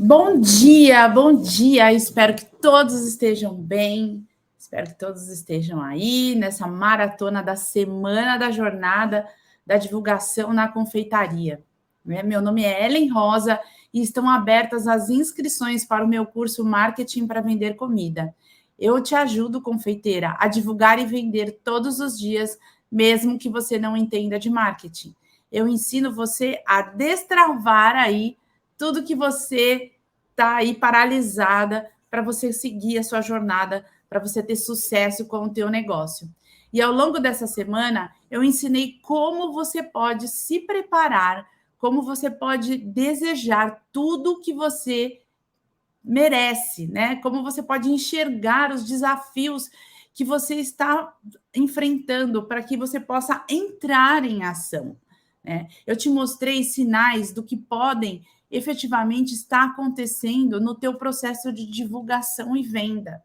Bom dia, bom dia. Espero que todos estejam bem. Espero que todos estejam aí nessa maratona da semana da jornada da divulgação na confeitaria. Meu nome é Ellen Rosa e estão abertas as inscrições para o meu curso Marketing para Vender Comida. Eu te ajudo, confeiteira, a divulgar e vender todos os dias, mesmo que você não entenda de marketing. Eu ensino você a destravar aí tudo que você está aí paralisada para você seguir a sua jornada, para você ter sucesso com o teu negócio. E ao longo dessa semana, eu ensinei como você pode se preparar, como você pode desejar tudo que você merece, né? Como você pode enxergar os desafios que você está enfrentando para que você possa entrar em ação, né? Eu te mostrei sinais do que podem efetivamente estar acontecendo no teu processo de divulgação e venda,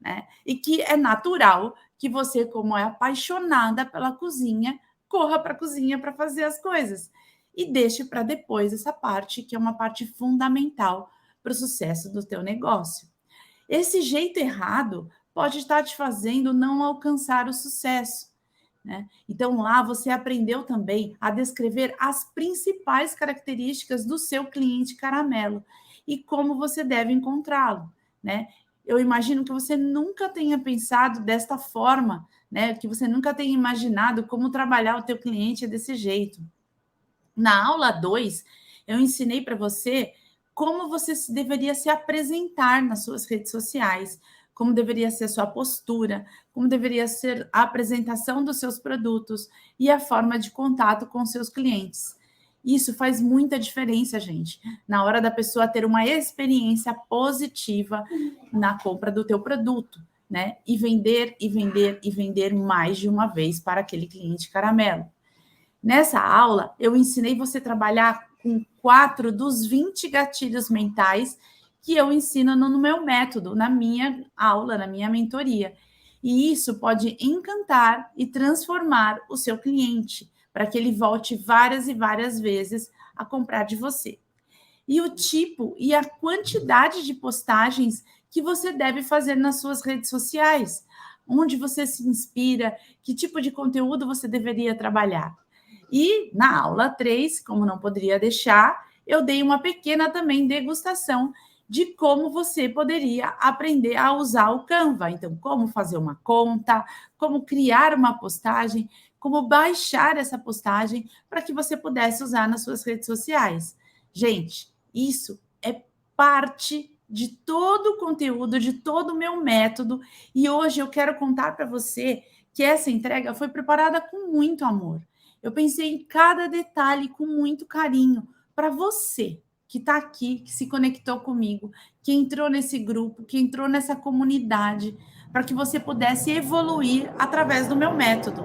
né? E que é natural que você, como é apaixonada pela cozinha, corra para a cozinha para fazer as coisas e deixe para depois essa parte que é uma parte fundamental para o sucesso do teu negócio. Esse jeito errado pode estar te fazendo não alcançar o sucesso, né? Então, lá você aprendeu também a descrever as principais características do seu cliente caramelo e como você deve encontrá-lo, né? Eu imagino que você nunca tenha pensado desta forma, né? Que você nunca tenha imaginado como trabalhar o teu cliente desse jeito. Na aula 2, eu ensinei para você como você deveria se apresentar nas suas redes sociais, como deveria ser a sua postura, como deveria ser a apresentação dos seus produtos e a forma de contato com seus clientes. Isso faz muita diferença, gente, na hora da pessoa ter uma experiência positiva na compra do teu produto, né? E vender, e vender, e vender mais de uma vez para aquele cliente caramelo. Nessa aula, eu ensinei você a trabalhar com 4 dos 20 gatilhos mentais que eu ensino no meu método, na minha aula, na minha mentoria. E isso pode encantar e transformar o seu cliente, para que ele volte várias e várias vezes a comprar de você. E o tipo e a quantidade de postagens que você deve fazer nas suas redes sociais, onde você se inspira, que tipo de conteúdo você deveria trabalhar. E na aula 3, como não poderia deixar, eu dei uma pequena também degustação de como você poderia aprender a usar o Canva. Então, como fazer uma conta, como criar uma postagem, como baixar essa postagem para que você pudesse usar nas suas redes sociais. Gente, isso é parte de todo o conteúdo, de todo o meu método. E hoje eu quero contar para você que essa entrega foi preparada com muito amor. Eu pensei em cada detalhe com muito carinho para você que está aqui, que se conectou comigo, que entrou nesse grupo, que entrou nessa comunidade, para que você pudesse evoluir através do meu método.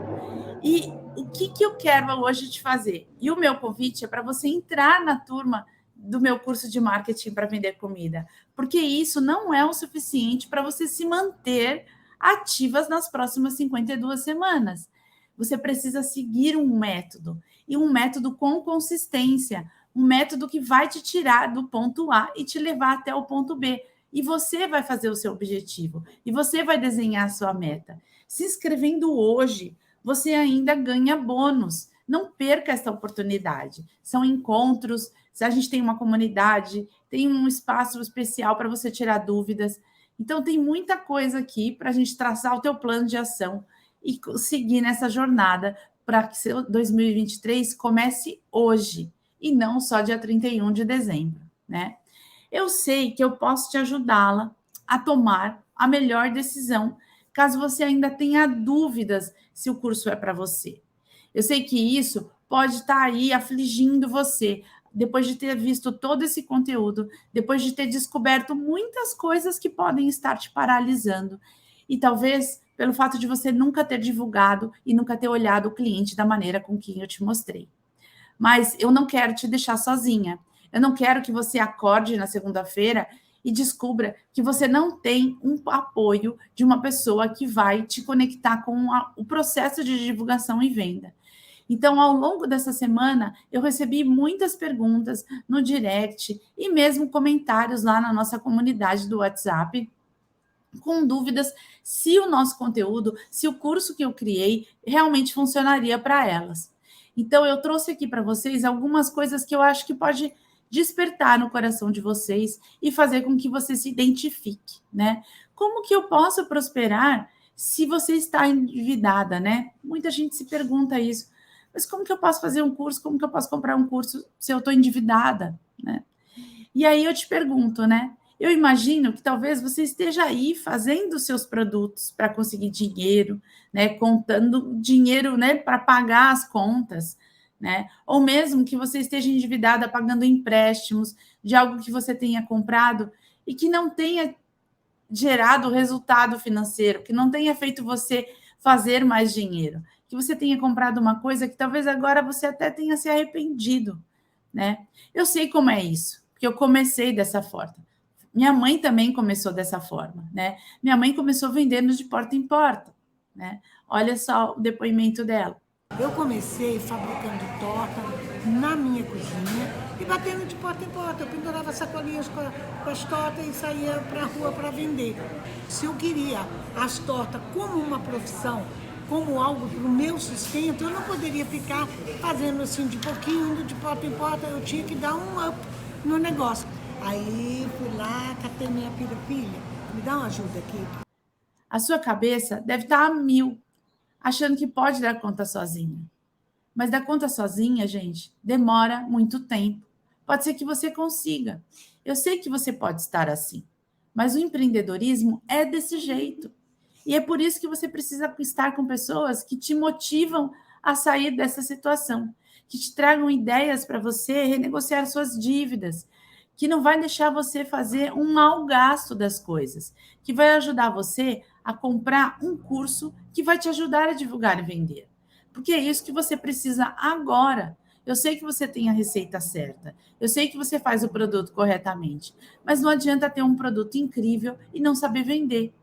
E o que eu quero hoje te fazer? E o meu convite é para você entrar na turma do meu curso de marketing para vender comida, porque isso não é o suficiente para você se manter ativas nas próximas 52 semanas. Você precisa seguir um método, e um método com consistência, um método que vai te tirar do ponto A e te levar até o ponto B. E você vai fazer o seu objetivo, e você vai desenhar a sua meta. Se inscrevendo hoje, você ainda ganha bônus. Não perca essa oportunidade. São encontros, se a gente tem uma comunidade, tem um espaço especial para você tirar dúvidas. Então, tem muita coisa aqui para a gente traçar o teu plano de ação e seguir nessa jornada para que seu 2023 comece hoje e não só dia 31 de dezembro, né? Eu sei que eu posso te ajudá-la a tomar a melhor decisão, caso você ainda tenha dúvidas se o curso é para você. Eu sei que isso pode estar aí afligindo você, depois de ter visto todo esse conteúdo, depois de ter descoberto muitas coisas que podem estar te paralisando. E talvez pelo fato de você nunca ter divulgado e nunca ter olhado o cliente da maneira com que eu te mostrei. Mas eu não quero te deixar sozinha. Eu não quero que você acorde na segunda-feira e descubra que você não tem um apoio de uma pessoa que vai te conectar com o processo de divulgação e venda. Então, ao longo dessa semana, eu recebi muitas perguntas no direct e mesmo comentários lá na nossa comunidade do WhatsApp, com dúvidas se o nosso conteúdo, se o curso que eu criei realmente funcionaria para elas. Então, eu trouxe aqui para vocês algumas coisas que eu acho que pode despertar no coração de vocês e fazer com que você se identifique, né? Como que eu posso prosperar se você está endividada, né? Muita gente se pergunta isso. Mas como que eu posso fazer um curso? Como que eu posso comprar um curso se eu estou endividada, né? E aí eu te pergunto, né? Eu imagino que talvez você esteja aí fazendo seus produtos para conseguir dinheiro, né? Contando dinheiro, né? Para pagar as contas, né? Ou mesmo que você esteja endividada pagando empréstimos de algo que você tenha comprado e que não tenha gerado resultado financeiro, que não tenha feito você fazer mais dinheiro, que você tenha comprado uma coisa que talvez agora você até tenha se arrependido, né? Eu sei como é isso, porque eu comecei dessa forma. Minha mãe também começou dessa forma, né? Minha mãe começou vendendo de porta em porta, né? Olha só o depoimento dela. Eu comecei fabricando torta na minha cozinha e batendo de porta em porta. Eu pendurava sacolinhas com as tortas e saía para a rua para vender. Se eu queria as tortas como uma profissão, como algo para o meu sustento, eu não poderia ficar fazendo assim de pouquinho, indo de porta em porta. Eu tinha que dar um up no negócio. Aí fui lá, catei minha filha, me dá uma ajuda aqui. A sua cabeça deve estar a mil, achando que pode dar conta sozinha. Mas dar conta sozinha, gente, demora muito tempo. Pode ser que você consiga. Eu sei que você pode estar assim. Mas o empreendedorismo é desse jeito. E é por isso que você precisa estar com pessoas que te motivam a sair dessa situação, que te tragam ideias para você renegociar suas dívidas, que não vai deixar você fazer um mau gasto das coisas, que vai ajudar você a comprar um curso que vai te ajudar a divulgar e vender. Porque é isso que você precisa agora. Eu sei que você tem a receita certa, eu sei que você faz o produto corretamente, mas não adianta ter um produto incrível e não saber vender.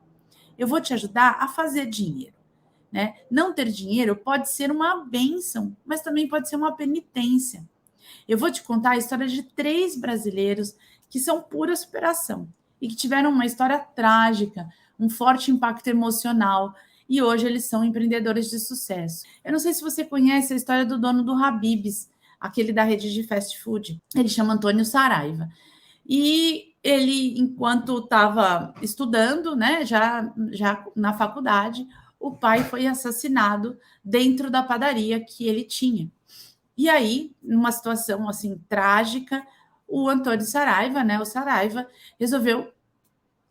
Eu vou te ajudar a fazer dinheiro, né? Não ter dinheiro pode ser uma bênção, mas também pode ser uma penitência. Eu vou te contar a história de 3 brasileiros que são pura superação e que tiveram uma história trágica, um forte impacto emocional, e hoje eles são empreendedores de sucesso. Eu não sei se você conhece a história do dono do Habib's, aquele da rede de fast food. Ele chama Antônio Saraiva. E ele, enquanto estava estudando, né, já na faculdade, o pai foi assassinado dentro da padaria que ele tinha. E aí, numa situação assim trágica, o Antônio Saraiva, né, o Saraiva, resolveu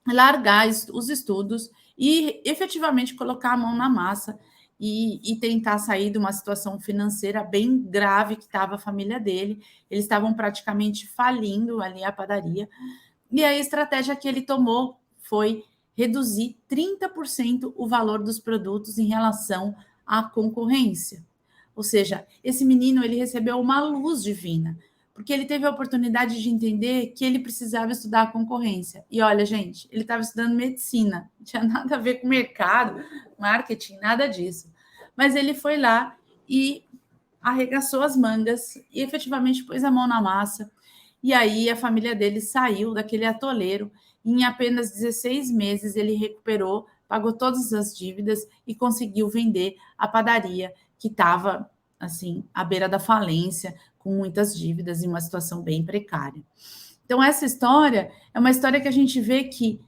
largar os estudos e efetivamente colocar a mão na massa e tentar sair de uma situação financeira bem grave que estava a família dele. Eles estavam praticamente falindo ali a padaria. E a estratégia que ele tomou foi reduzir 30% o valor dos produtos em relação à concorrência. Ou seja, esse menino ele recebeu uma luz divina, porque ele teve a oportunidade de entender que ele precisava estudar a concorrência. E olha, gente, ele estava estudando medicina, não tinha nada a ver com mercado, marketing, nada disso. Mas ele foi lá e arregaçou as mangas e efetivamente pôs a mão na massa. E aí a família dele saiu daquele atoleiro. E em apenas 16 meses ele recuperou, pagou todas as dívidas e conseguiu vender a padaria que estava assim à beira da falência, com muitas dívidas e uma situação bem precária. Então essa história é uma história que a gente vê que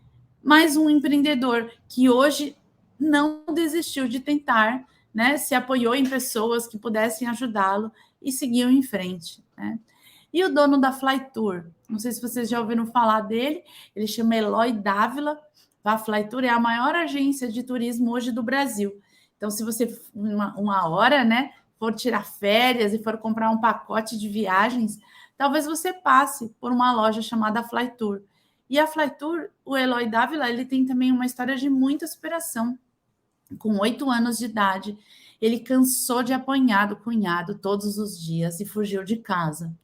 mais um empreendedor que hoje não desistiu de tentar, né? Se apoiou em pessoas que pudessem ajudá-lo e seguiu em frente, né? E o dono da Flytour, não sei se vocês já ouviram falar dele, ele chama Eloy Dávila. A Flytour é a maior agência de turismo hoje do Brasil. Então, se você, uma hora, né, for tirar férias e for comprar um pacote de viagens, talvez você passe por uma loja chamada Flytour. E a Flytour, o Eloy Dávila, ele tem também uma história de muita superação. Com 8 anos de idade, ele cansou de apanhar do cunhado todos os dias e fugiu de casa.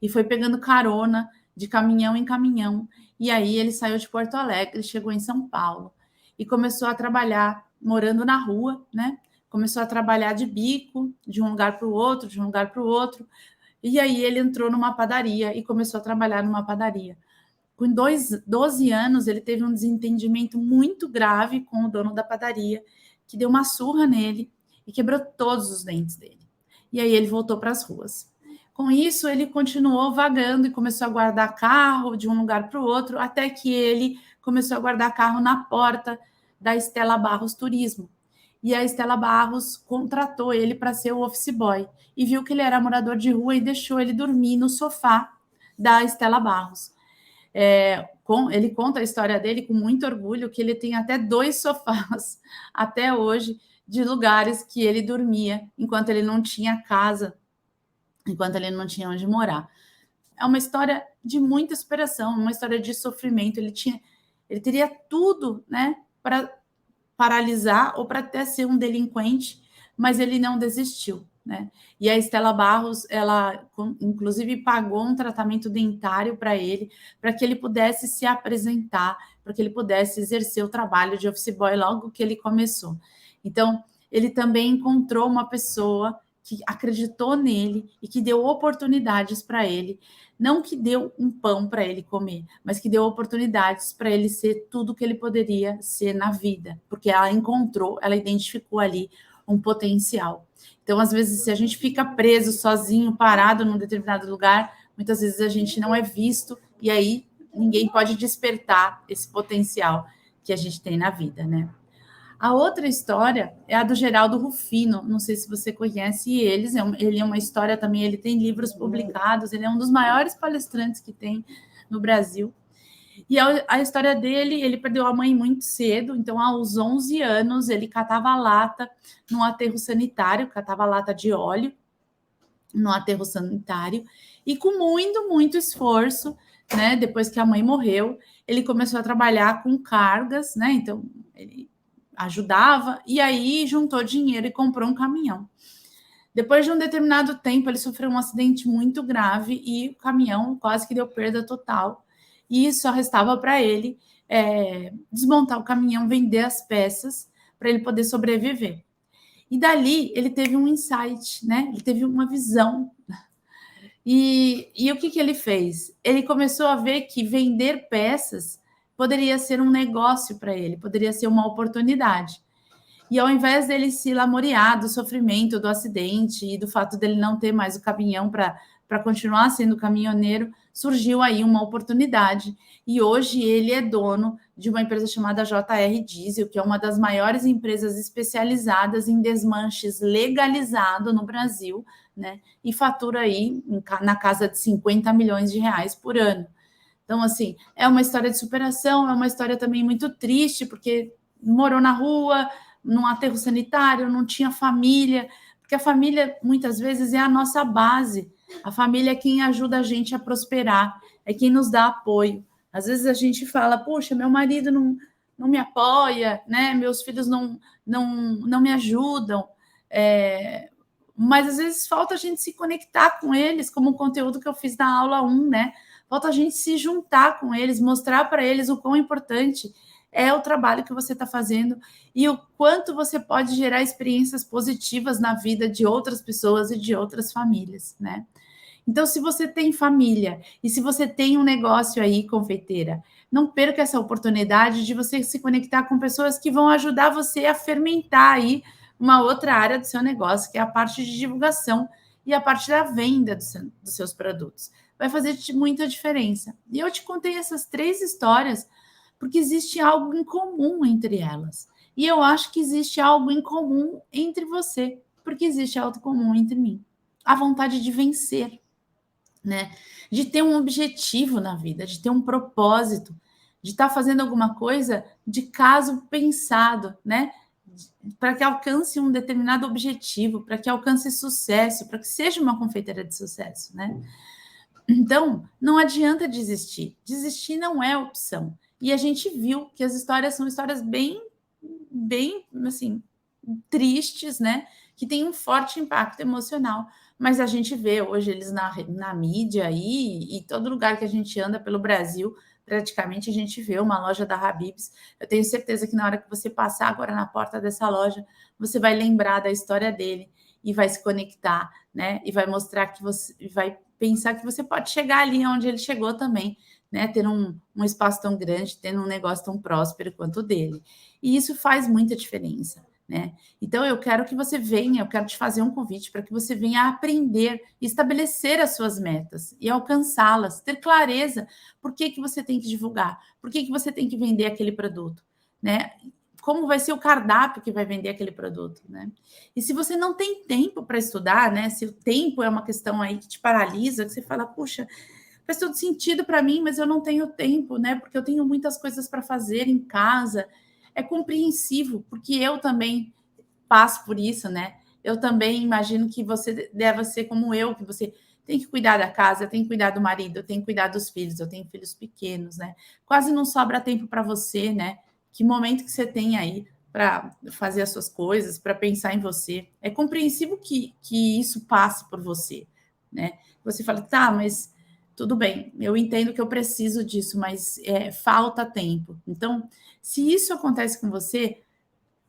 E foi pegando carona de caminhão em caminhão. E aí ele saiu de Porto Alegre, chegou em São Paulo e começou a trabalhar morando na rua, né? começou a trabalhar de bico, de um lugar para o outro, de um lugar para o outro. E aí ele entrou numa padaria e começou a trabalhar numa padaria. Com 12 anos, ele teve um desentendimento muito grave com o dono da padaria, que deu uma surra nele e quebrou todos os dentes dele. E aí ele voltou para as ruas. Com isso, ele continuou vagando e começou a guardar carro de um lugar para o outro, até que ele começou a guardar carro na porta da Estela Barros Turismo. E a Estela Barros contratou ele para ser o office boy e viu que ele era morador de rua e deixou ele dormir no sofá da Estela Barros. Ele conta a história dele com muito orgulho, que ele tem até 2 sofás até hoje de lugares que ele dormia enquanto ele não tinha casa, enquanto ele não tinha onde morar. É uma história de muita superação, uma história de sofrimento. Ele teria tudo, né, para paralisar ou para até ser um delinquente, mas ele não desistiu, né? E a Estela Barros, ela inclusive pagou um tratamento dentário para que ele pudesse se apresentar, para que ele pudesse exercer o trabalho de office boy logo que ele começou. Então, ele também encontrou uma pessoa que acreditou nele e que deu oportunidades para ele, não que deu um pão para ele comer, mas que deu oportunidades para ele ser tudo que ele poderia ser na vida, porque ela identificou ali um potencial. Então, às vezes, se a gente fica preso, sozinho, parado num determinado lugar, muitas vezes a gente não é visto e aí ninguém pode despertar esse potencial que a gente tem na vida, né? A outra história é a do Geraldo Rufino, não sei se você conhece ele é uma história também, ele tem livros publicados, ele é um dos maiores palestrantes que tem no Brasil. E a história dele, ele perdeu a mãe muito cedo, então aos 11 anos ele catava lata num aterro sanitário, catava lata de óleo no aterro sanitário, e com muito, muito esforço, né, depois que a mãe morreu, ele começou a trabalhar com cargas, né, então ele ajudava, e aí juntou dinheiro e comprou um caminhão. Depois de um determinado tempo, ele sofreu um acidente muito grave e o caminhão quase que deu perda total. E só restava para ele desmontar o caminhão, vender as peças para ele poder sobreviver. E dali ele teve um insight, né? Ele teve uma visão. E o que ele fez? Ele começou a ver que vender peças poderia ser um negócio para ele, poderia ser uma oportunidade. E ao invés dele se lamorear do sofrimento, do acidente e do fato dele não ter mais o caminhão para continuar sendo caminhoneiro, surgiu aí uma oportunidade. E hoje ele é dono de uma empresa chamada JR Diesel, que é uma das maiores empresas especializadas em desmanches legalizado no Brasil, né? E fatura aí na casa de 50 milhões de reais por ano. Então, assim, é uma história de superação, é uma história também muito triste, porque morou na rua, num aterro sanitário, não tinha família, porque a família, muitas vezes, é a nossa base. A família é quem ajuda a gente a prosperar, é quem nos dá apoio. Às vezes a gente fala, poxa, meu marido não me apoia, né? Meus filhos não me ajudam. Mas às vezes falta a gente se conectar com eles, como o conteúdo que eu fiz na aula 1, né? Falta a gente se juntar com eles, mostrar para eles o quão importante é o trabalho que você está fazendo e o quanto você pode gerar experiências positivas na vida de outras pessoas e de outras famílias, né? Então, se você tem família e se você tem um negócio aí, confeiteira, não perca essa oportunidade de você se conectar com pessoas que vão ajudar você a fermentar aí uma outra área do seu negócio, que é a parte de divulgação e a parte da venda dos seus produtos. Vai fazer muita diferença. E eu te contei essas 3 histórias porque existe algo em comum entre elas. E eu acho que existe algo em comum entre você, porque existe algo comum entre mim. A vontade de vencer, né? De ter um objetivo na vida, de ter um propósito, de estar fazendo alguma coisa de caso pensado, né? Para que alcance um determinado objetivo, para que alcance sucesso, para que seja uma confeiteira de sucesso, né? Então, não adianta desistir. Desistir não é opção. E a gente viu que as histórias são histórias bem, assim, tristes, né? Que têm um forte impacto emocional. Mas a gente vê hoje eles na mídia aí, e todo lugar que a gente anda pelo Brasil, praticamente a gente vê uma loja da Habib's. Eu tenho certeza que na hora que você passar agora na porta dessa loja, você vai lembrar da história dele e vai se conectar, né? E vai mostrar que você vai pensar que você pode chegar ali onde ele chegou também, né? Ter um espaço tão grande, tendo um negócio tão próspero quanto o dele. E isso faz muita diferença, né? Então, eu quero que você venha, eu quero te fazer um convite para que você venha aprender, estabelecer as suas metas e alcançá-las, ter clareza por que você tem que divulgar, por que você tem que vender aquele produto, né? Como vai ser o cardápio que vai vender aquele produto, né? E se você não tem tempo para estudar, né? Se o tempo é uma questão aí que te paralisa, que você fala, puxa, faz todo sentido para mim, mas eu não tenho tempo, né? Porque eu tenho muitas coisas para fazer em casa. É compreensível, porque eu também passo por isso, né? Eu também imagino que você deva ser como eu, que você tem que cuidar da casa, tem que cuidar do marido, tem que cuidar dos filhos, eu tenho filhos pequenos, né? Quase não sobra tempo para você, né? Que momento que você tem aí para fazer as suas coisas, para pensar em você. É compreensível que isso passe por você, né? Você fala, tá, mas tudo bem, eu entendo que eu preciso disso, mas falta tempo. Então, se isso acontece com você,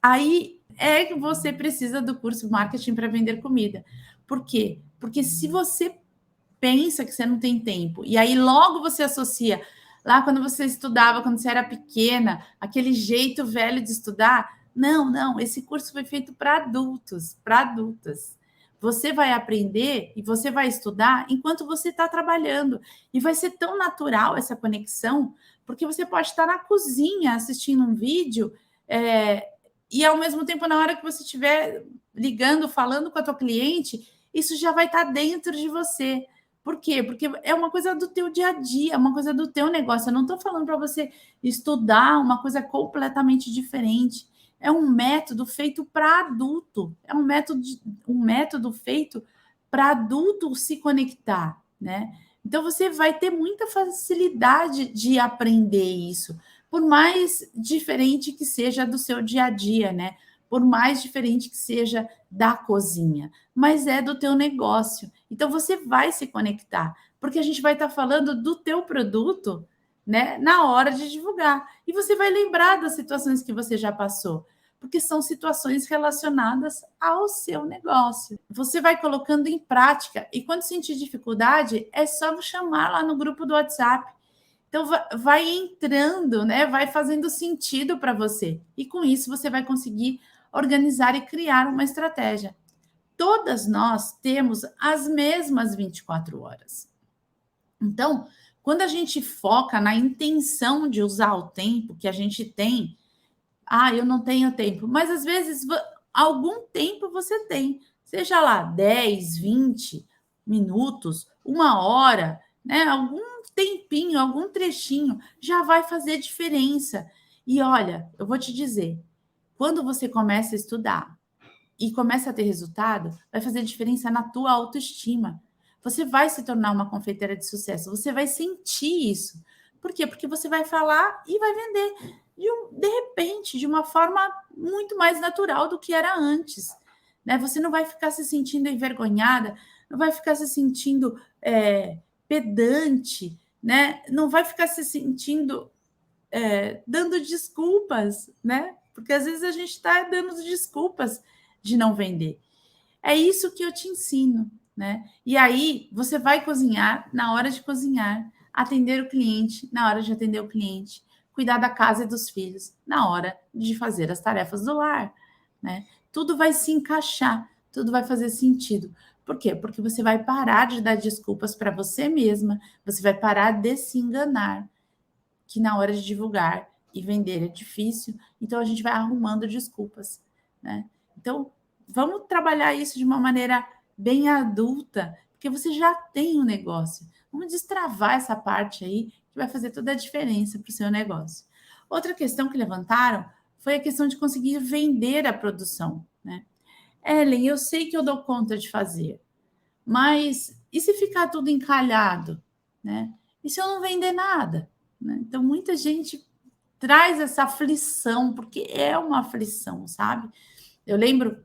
aí é que você precisa do curso Marketing para Vender Comida. Por quê? Porque se você pensa que você não tem tempo, e aí logo você associa, lá quando você estudava, quando você era pequena, aquele jeito velho de estudar, não, esse curso foi feito para adultos, para adultas. Você vai aprender e você vai estudar enquanto você está trabalhando. E vai ser tão natural essa conexão, porque você pode estar na cozinha assistindo um vídeo, e ao mesmo tempo, na hora que você estiver ligando, falando com a tua cliente, isso já vai estar dentro de você. Por quê? Porque é uma coisa do teu dia a dia, uma coisa do teu negócio. Eu não estou falando para você estudar uma coisa completamente diferente. É um método feito para adulto. É um método feito para adulto se conectar, né? Então você vai ter muita facilidade de aprender isso, por mais diferente que seja do seu dia a dia, né? Por mais diferente que seja da cozinha, mas é do teu negócio. Então você vai se conectar, porque a gente vai estar falando do teu produto, né, na hora de divulgar. E você vai lembrar das situações que você já passou, porque são situações relacionadas ao seu negócio. Você vai colocando em prática e quando sentir dificuldade, é só chamar lá no grupo do WhatsApp. Então vai entrando, né? Vai fazendo sentido para você. E com isso você vai conseguir organizar e criar uma estratégia. Todas nós temos as mesmas 24 horas. Então, quando a gente foca na intenção de usar o tempo que a gente tem, eu não tenho tempo, mas às vezes algum tempo você tem, seja lá 10, 20 minutos, 1 hora, né? Algum tempinho, algum trechinho já vai fazer diferença. E olha, eu vou te dizer, quando você começa a estudar e começa a ter resultado, vai fazer diferença na tua autoestima. Você vai se tornar uma confeiteira de sucesso, você vai sentir isso. Por quê? Porque você vai falar e vai vender de repente, de uma forma muito mais natural do que era antes. Né? Você não vai ficar se sentindo envergonhada, não vai ficar se sentindo pedante, né? Não vai ficar se sentindo dando desculpas, né? Porque às vezes a gente está dando desculpas de não vender. É isso que eu te ensino, né? E aí você vai cozinhar na hora de cozinhar, atender o cliente na hora de atender o cliente, cuidar da casa e dos filhos na hora de fazer as tarefas do lar, né? Tudo vai se encaixar, tudo vai fazer sentido. Por quê? Porque você vai parar de dar desculpas para você mesma, você vai parar de se enganar, que na hora de divulgar e vender é difícil, então a gente vai arrumando desculpas, né? Então, vamos trabalhar isso de uma maneira bem adulta, porque você já tem um negócio. Vamos destravar essa parte aí, que vai fazer toda a diferença para o seu negócio. Outra questão que levantaram foi a questão de conseguir vender a produção, né? Ellen, eu sei que eu dou conta de fazer, mas e se ficar tudo encalhado, né? E se eu não vender nada? Né? Então, muita gente traz essa aflição, porque é uma aflição, sabe? Eu lembro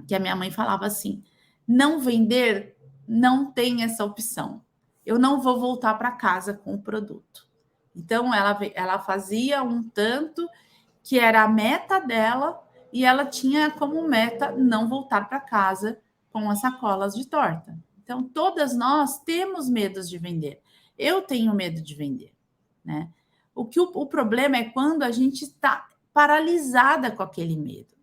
que a minha mãe falava assim: não vender não tem essa opção. Eu não vou voltar para casa com o produto. Então, ela fazia um tanto que era a meta dela e ela tinha como meta não voltar para casa com as sacolas de torta. Então, todas nós temos medos de vender. Eu tenho medo de vender, né? O problema é quando a gente está paralisada com aquele medo.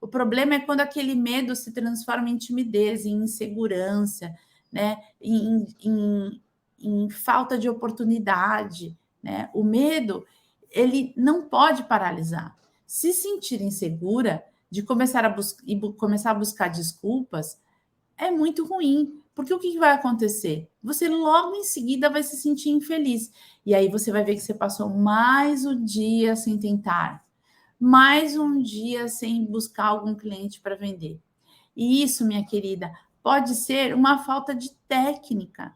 O problema é quando aquele medo se transforma em timidez, em insegurança, né? Em falta de oportunidade, né? O medo, ele não pode paralisar. Se sentir insegura, de começar a buscar desculpas, é muito ruim, porque o que vai acontecer? Você logo em seguida vai se sentir infeliz. E aí você vai ver que você passou mais um dia sem tentar, mais um dia sem buscar algum cliente para vender. E isso, minha querida, pode ser uma falta de técnica,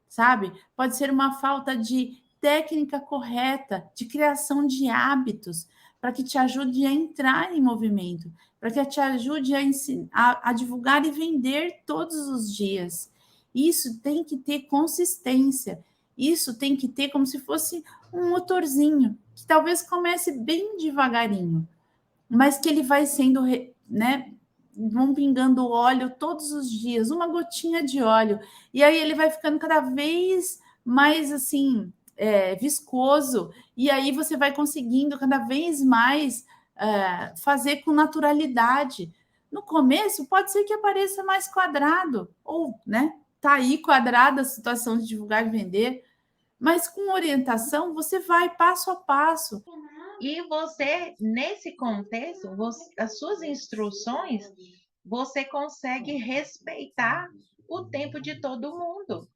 sabe? Pode ser uma falta de técnica correta, de criação de hábitos, para que te ajude a entrar em movimento, para que te ajude a divulgar e vender todos os dias. Isso tem que ter consistência, isso tem que ter como se fosse um motorzinho, que talvez comece bem devagarinho, mas que ele vai sendo, né, vão pingando óleo todos os dias, uma gotinha de óleo, e aí ele vai ficando cada vez mais assim, viscoso, e aí você vai conseguindo cada vez mais fazer com naturalidade. No começo, pode ser que apareça mais quadrado, ou, né, tá aí quadrada a situação de divulgar e vender, mas com orientação você vai passo a passo. E você, nesse contexto, as suas instruções, você consegue respeitar o tempo de todo mundo.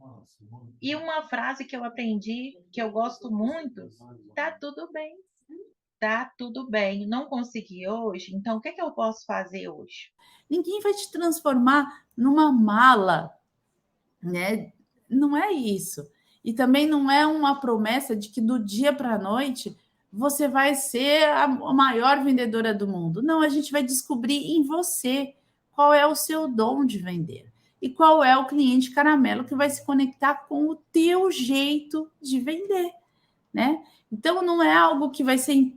E uma frase que eu aprendi, que eu gosto muito, tá tudo bem. Tá tudo bem. Não consegui hoje, então o que eu posso fazer hoje? Ninguém vai te transformar numa mala, né? Não é isso. E também não é uma promessa de que do dia para a noite você vai ser a maior vendedora do mundo. Não, a gente vai descobrir em você qual é o seu dom de vender e qual é o cliente caramelo que vai se conectar com o teu jeito de vender, né? Então não é algo que vai ser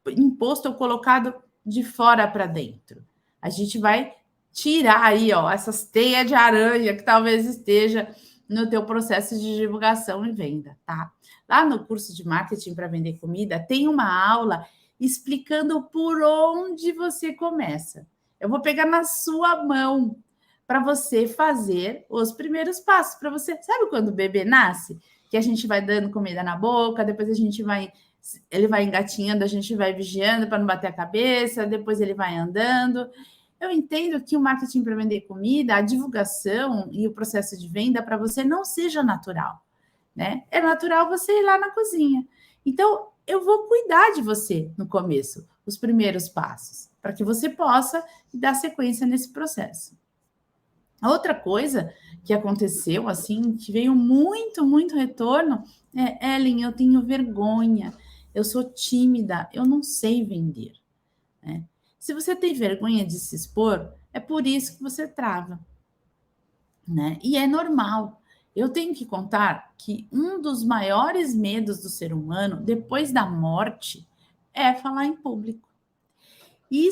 imposto ou colocado de fora para dentro. A gente vai tirar aí, ó, essas teias de aranha que talvez esteja no teu processo de divulgação e venda, tá? Lá no curso de marketing para vender comida, tem uma aula explicando por onde você começa. Eu vou pegar na sua mão para você fazer os primeiros passos. Para você, sabe quando o bebê nasce? Que a gente vai dando comida na boca, depois ele vai engatinhando, a gente vai vigiando para não bater a cabeça, depois ele vai andando. Eu entendo que o marketing para vender comida, a divulgação e o processo de venda para você não seja natural, né? É natural você ir lá na cozinha. Então, eu vou cuidar de você no começo, os primeiros passos, para que você possa dar sequência nesse processo. Outra coisa que aconteceu, assim, que veio muito, muito retorno, Ellen, eu tenho vergonha, eu sou tímida, eu não sei vender, né? Se você tem vergonha de se expor, é por isso que você trava, né? E é normal. Eu tenho que contar que um dos maiores medos do ser humano, depois da morte, é falar em público. E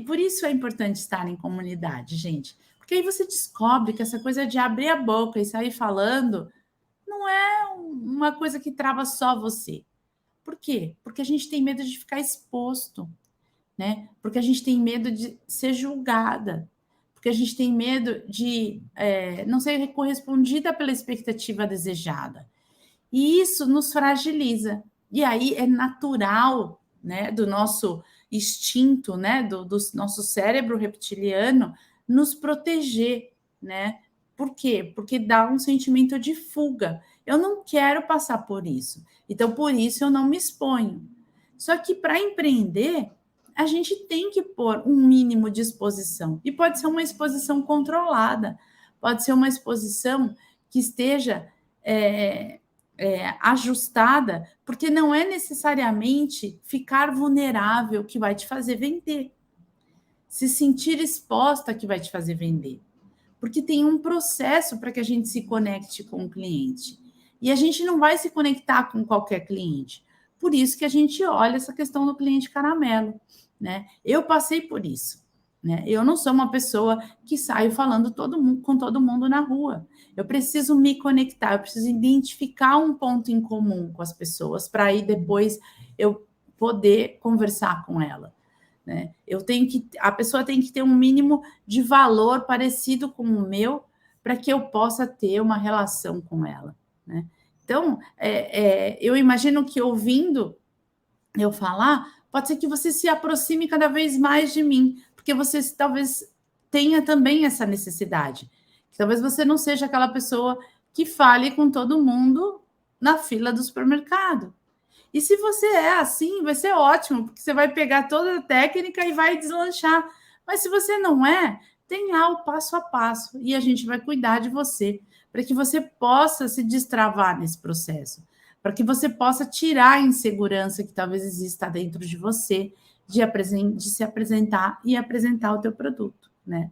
por isso é importante estar em comunidade, gente. Porque aí você descobre que essa coisa de abrir a boca e sair falando não é uma coisa que trava só você. Por quê? Porque a gente tem medo de ficar exposto, né? Porque a gente tem medo de ser julgada, porque a gente tem medo de não ser correspondida pela expectativa desejada. E isso nos fragiliza. E aí é natural, né, do nosso instinto, né, do nosso cérebro reptiliano nos proteger, né? Por quê? Porque dá um sentimento de fuga. Eu não quero passar por isso. Então, por isso eu não me exponho. Só que para empreender, a gente tem que pôr um mínimo de exposição. E pode ser uma exposição controlada, pode ser uma exposição que esteja ajustada, porque não é necessariamente ficar vulnerável que vai te fazer vender. Se sentir exposta que vai te fazer vender. Porque tem um processo para que a gente se conecte com o cliente. E a gente não vai se conectar com qualquer cliente. Por isso que a gente olha essa questão do cliente caramelo, né? Eu passei por isso, né? Eu não sou uma pessoa que saio falando com todo mundo na rua. Eu preciso me conectar, eu preciso identificar um ponto em comum com as pessoas para aí depois eu poder conversar com ela, né? A pessoa tem que ter um mínimo de valor parecido com o meu para que eu possa ter uma relação com ela, né? Então, eu imagino que ouvindo eu falar, pode ser que você se aproxime cada vez mais de mim, porque você talvez tenha também essa necessidade. Talvez você não seja aquela pessoa que fale com todo mundo na fila do supermercado. E se você é assim, vai ser ótimo, porque você vai pegar toda a técnica e vai deslanchar. Mas se você não é, tem lá o passo a passo e a gente vai cuidar de você, para que você possa se destravar nesse processo, para que você possa tirar a insegurança que talvez exista dentro de você de se apresentar e apresentar o teu produto, né?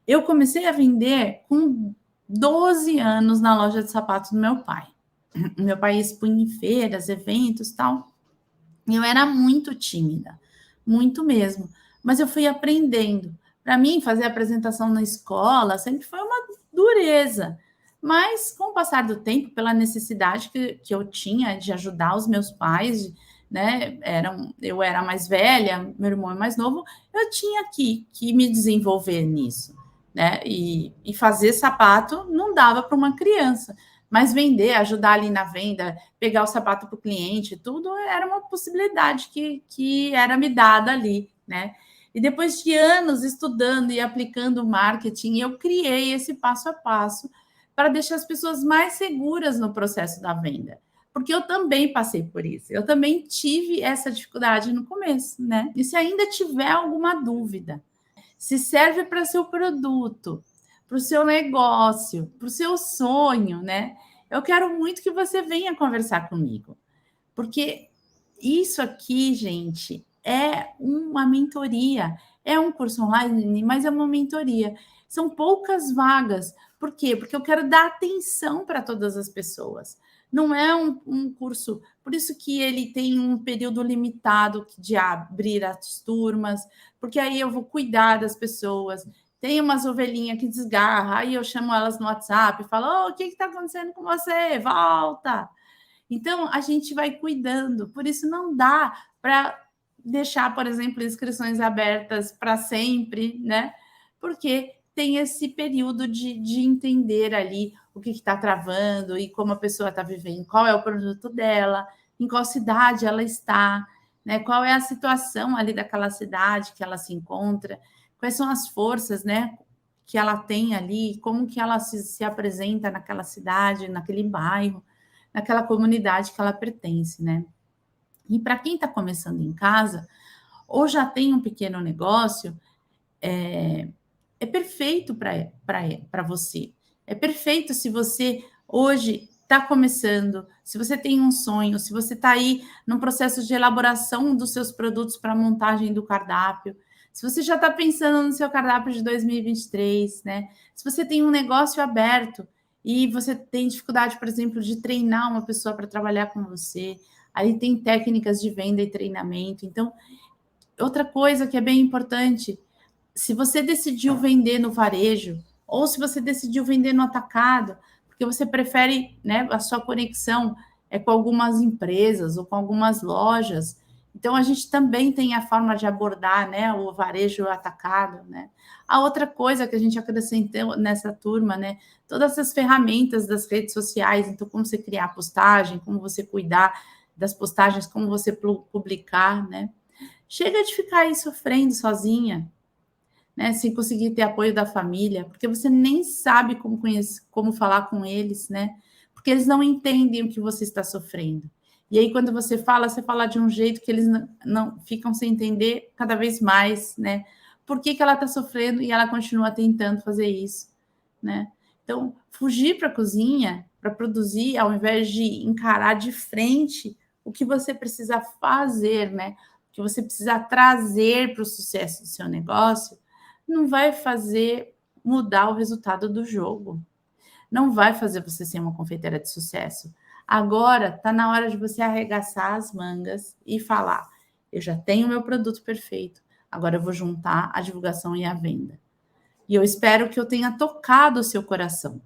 Eu comecei a vender com 12 anos na loja de sapatos do meu pai. Meu pai expunha em feiras, eventos, tal. E eu era muito tímida, muito mesmo. Mas eu fui aprendendo. Para mim, fazer apresentação na escola sempre foi uma dureza. Mas, com o passar do tempo, pela necessidade que eu tinha de ajudar os meus pais, né? Eu era mais velha, meu irmão é mais novo, eu tinha que me desenvolver nisso, né? E fazer sapato não dava para uma criança. Mas vender, ajudar ali na venda, pegar o sapato para o cliente, tudo era uma possibilidade que era me dada ali, né? E depois de anos estudando e aplicando marketing, eu criei esse passo a passo para deixar as pessoas mais seguras no processo da venda. Porque eu também passei por isso, eu também tive essa dificuldade no começo, né? E se ainda tiver alguma dúvida, se serve para seu produto, para o seu negócio, para o seu sonho, né? Eu quero muito que você venha conversar comigo, porque isso aqui, gente, é uma mentoria, é um curso online, mas é uma mentoria. São poucas vagas. Por quê? Porque eu quero dar atenção para todas as pessoas. Não é um curso, por isso que ele tem um período limitado de abrir as turmas, porque aí eu vou cuidar das pessoas. Tem umas ovelhinhas que desgarra, aí eu chamo elas no WhatsApp e falo: o que está acontecendo com você? Volta! Então, a gente vai cuidando. Por isso, não dá para deixar, por exemplo, inscrições abertas para sempre, né? Porque tem esse período de entender ali o que está travando e como a pessoa está vivendo, qual é o produto dela, em qual cidade ela está, né? Qual é a situação ali daquela cidade que ela se encontra, quais são as forças, né? Que ela tem ali, como que ela se apresenta naquela cidade, naquele bairro, naquela comunidade que ela pertence, né? E para quem está começando em casa, ou já tem um pequeno negócio, é perfeito para você. É perfeito se você hoje está começando, se você tem um sonho, se você está aí num processo de elaboração dos seus produtos para montagem do cardápio, se você já está pensando no seu cardápio de 2023, né? Se você tem um negócio aberto e você tem dificuldade, por exemplo, de treinar uma pessoa para trabalhar com você, aí tem técnicas de venda e treinamento. Então, outra coisa que é bem importante, se você decidiu vender no varejo, ou se você decidiu vender no atacado, porque você prefere, né, a sua conexão é com algumas empresas ou com algumas lojas, então a gente também tem a forma de abordar, né, o varejo atacado, né? A outra coisa que a gente acrescentou nessa turma, né, todas essas ferramentas das redes sociais, então como você criar postagem, como você cuidar das postagens, como você publicar, né? Chega de ficar aí sofrendo sozinha, né, sem conseguir ter apoio da família, porque você nem sabe como falar com eles, né? Porque eles não entendem o que você está sofrendo. E aí, quando você fala de um jeito que eles não ficam sem entender cada vez mais, né? Por que ela está sofrendo e ela continua tentando fazer isso, né? Então, fugir para a cozinha para produzir, ao invés de encarar de frente o que você precisa fazer, né? O que você precisa trazer para o sucesso do seu negócio, não vai fazer mudar o resultado do jogo. não vai fazer você ser uma confeiteira de sucesso. Agora está na hora de você arregaçar as mangas e falar: eu já tenho meu produto perfeito, agora eu vou juntar a divulgação e a venda. E eu espero que eu tenha tocado o seu coração,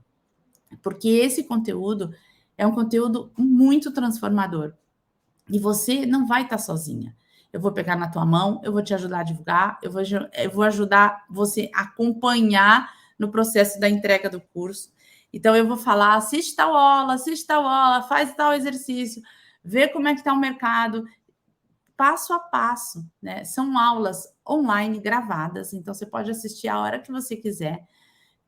porque esse conteúdo é um conteúdo muito transformador. E você não vai estar sozinha. Eu vou pegar na tua mão, eu vou te ajudar a divulgar, eu vou ajudar você a acompanhar no processo da entrega do curso. Então, eu vou falar, assiste tal aula, faz tal exercício, vê como é que está o mercado, passo a passo, né? São aulas online gravadas, então você pode assistir a hora que você quiser.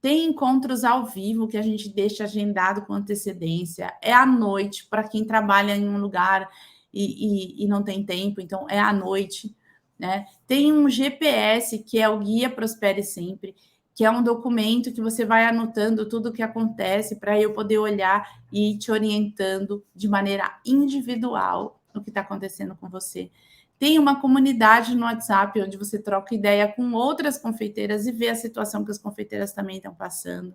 Tem encontros ao vivo que a gente deixa agendado com antecedência. É à noite, para quem trabalha em um lugar e não tem tempo, então é à noite, né? Tem um GPS, que é o Guia Prospere Sempre, que é um documento que você vai anotando tudo o que acontece para eu poder olhar e ir te orientando de maneira individual o que está acontecendo com você. Tem uma comunidade no WhatsApp onde você troca ideia com outras confeiteiras e vê a situação que as confeiteiras também estão passando,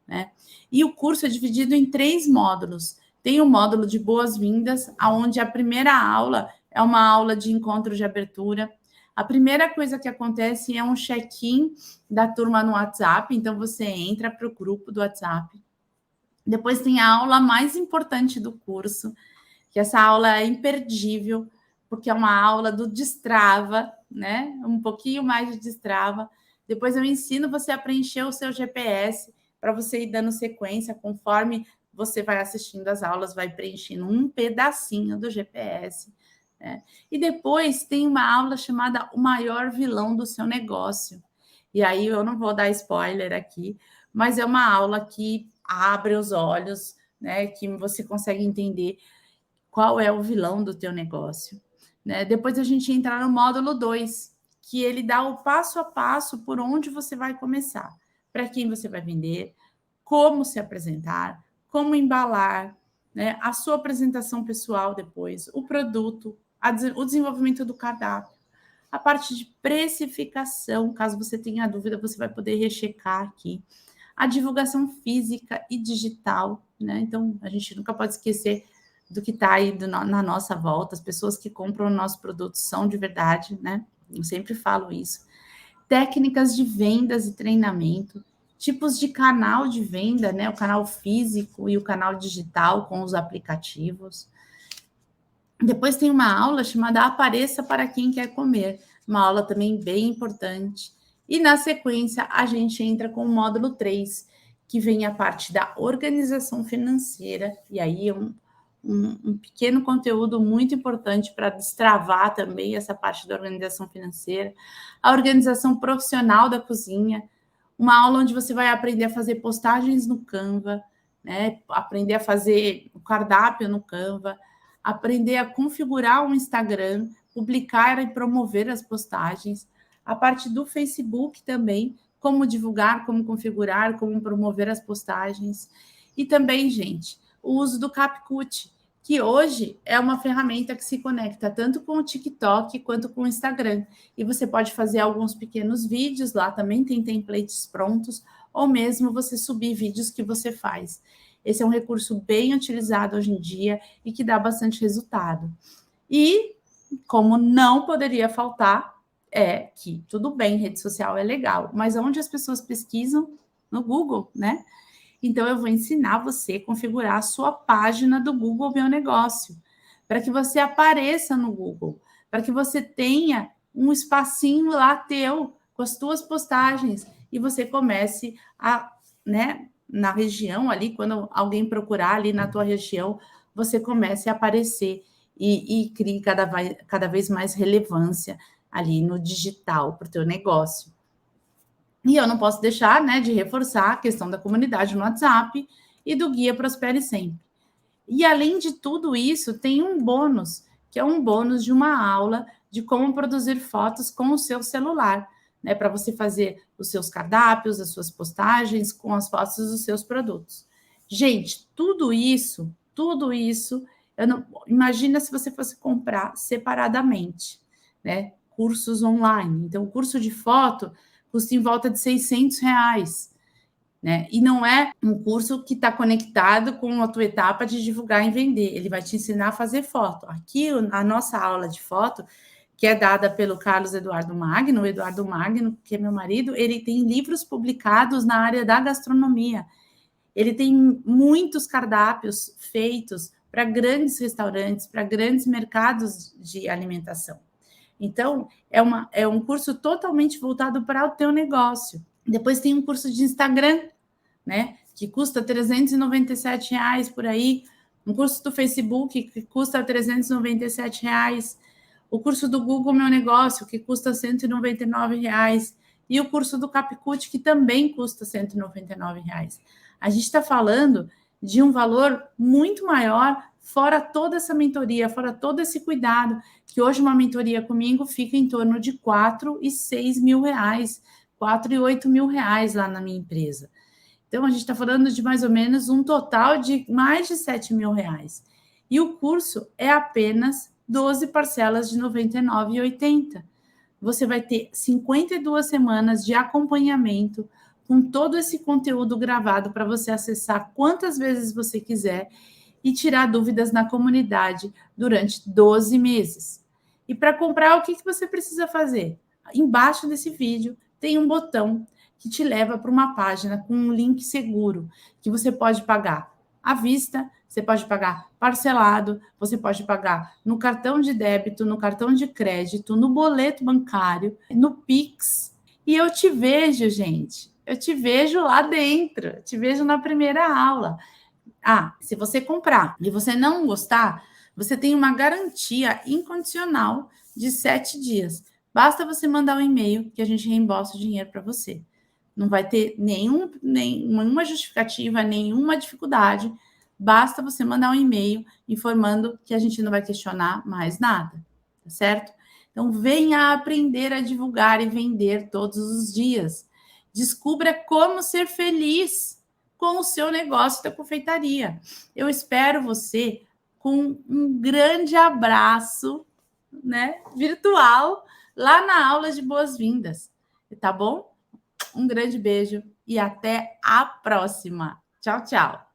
né? E o curso é dividido em 3 módulos. Tem o módulo de boas-vindas, onde a primeira aula é uma aula de encontro de abertura. A primeira coisa que acontece é um check-in da turma no WhatsApp, então você entra para o grupo do WhatsApp. Depois tem a aula mais importante do curso, que essa aula é imperdível, porque é uma aula do Destrava, né? Um pouquinho mais de Destrava. Depois eu ensino você a preencher o seu GPS para você ir dando sequência conforme você vai assistindo as aulas, vai preenchendo um pedacinho do GPS, né? E depois tem uma aula chamada O Maior Vilão do Seu Negócio. E aí eu não vou dar spoiler aqui, mas é uma aula que abre os olhos, né? Que você consegue entender qual é o vilão do teu negócio, né? Depois a gente entra no módulo 2, que ele dá o passo a passo por onde você vai começar, para quem você vai vender, como se apresentar, como embalar, né? A sua apresentação pessoal depois, o produto, o desenvolvimento do cardápio, a parte de precificação, caso você tenha dúvida, você vai poder rechecar aqui, a divulgação física e digital, né? Então, a gente nunca pode esquecer do que está aí na nossa volta. As pessoas que compram o nosso produto são de verdade, né? Eu sempre falo isso. Técnicas de vendas e treinamento, tipos de canal de venda, né? O canal físico e o canal digital com os aplicativos. Depois tem uma aula chamada Apareça para Quem Quer Comer, uma aula também bem importante. E na sequência, a gente entra com o módulo 3, que vem a parte da organização financeira, e aí é um pequeno conteúdo muito importante para destravar também essa parte da organização financeira, a organização profissional da cozinha, uma aula onde você vai aprender a fazer postagens no Canva, né? Aprender a fazer o cardápio no Canva, aprender a configurar um Instagram, publicar e promover as postagens, a parte do Facebook também, como divulgar, como configurar, como promover as postagens, e também, gente, o uso do CapCut, que hoje é uma ferramenta que se conecta tanto com o TikTok quanto com o Instagram. E você pode fazer alguns pequenos vídeos lá, também tem templates prontos, ou mesmo você subir vídeos que você faz. Esse é um recurso bem utilizado hoje em dia e que dá bastante resultado. E, como não poderia faltar, é que tudo bem, rede social é legal, mas onde as pessoas pesquisam? No Google, né? Então, eu vou ensinar você a configurar a sua página do Google Meu Negócio, para que você apareça no Google, para que você tenha um espacinho lá teu, com as tuas postagens, e você comece a, né, na região ali, quando alguém procurar ali na tua região, você comece a aparecer e crie cada vez mais relevância ali no digital para o teu negócio. E eu não posso deixar, né, de reforçar a questão da comunidade no WhatsApp e do Guia Prospere Sempre. E, além de tudo isso, tem um bônus, que é um bônus de uma aula de como produzir fotos com o seu celular, né, para você fazer os seus cardápios, as suas postagens com as fotos dos seus produtos. Gente, tudo isso, imagina se você fosse comprar separadamente, né, cursos online. Então, o curso de foto custa em volta de R$600. né? E não é um curso que está conectado com a tua etapa de divulgar e vender. Ele vai te ensinar a fazer foto. Aqui, a nossa aula de foto, que é dada pelo Carlos Eduardo Magno, o Eduardo Magno, que é meu marido, ele tem livros publicados na área da gastronomia. Ele tem muitos cardápios feitos para grandes restaurantes, para grandes mercados de alimentação. Então, é um curso totalmente voltado para o teu negócio. Depois tem um curso de Instagram, né? Que custa R$397 por aí. Um curso do Facebook que custa R$397. O curso do Google Meu Negócio, que custa R$199. E o curso do Capcut, que também custa R$199. A gente está falando de um valor muito maior, fora toda essa mentoria, fora todo esse cuidado, que hoje uma mentoria comigo fica em torno de 4 e 6 mil reais, 4 e 8 mil reais lá na minha empresa. Então, a gente está falando de mais ou menos um total de mais de 7 mil reais. E o curso é apenas 12 parcelas de R$ 99,80. Você vai ter 52 semanas de acompanhamento com todo esse conteúdo gravado para você acessar quantas vezes você quiser e tirar dúvidas na comunidade durante 12 meses. E para comprar, o que você precisa fazer? Embaixo desse vídeo tem um botão que te leva para uma página com um link seguro, que você pode pagar à vista, você pode pagar parcelado, você pode pagar no cartão de débito, no cartão de crédito, no boleto bancário, no Pix. E eu te vejo, gente. Eu te vejo lá dentro. Eu te vejo na primeira aula. Ah, se você comprar e você não gostar, você tem uma garantia incondicional de 7 dias. Basta você mandar um e-mail que a gente reembolsa o dinheiro para você. Não vai ter nenhuma justificativa, nenhuma dificuldade. Basta você mandar um e-mail informando que a gente não vai questionar mais nada, tá certo? Então, venha aprender a divulgar e vender todos os dias. Descubra como ser feliz com o seu negócio da confeitaria. Eu espero você com um grande abraço, né, virtual, lá na aula de boas-vindas, tá bom? Um grande beijo e até a próxima. Tchau, tchau.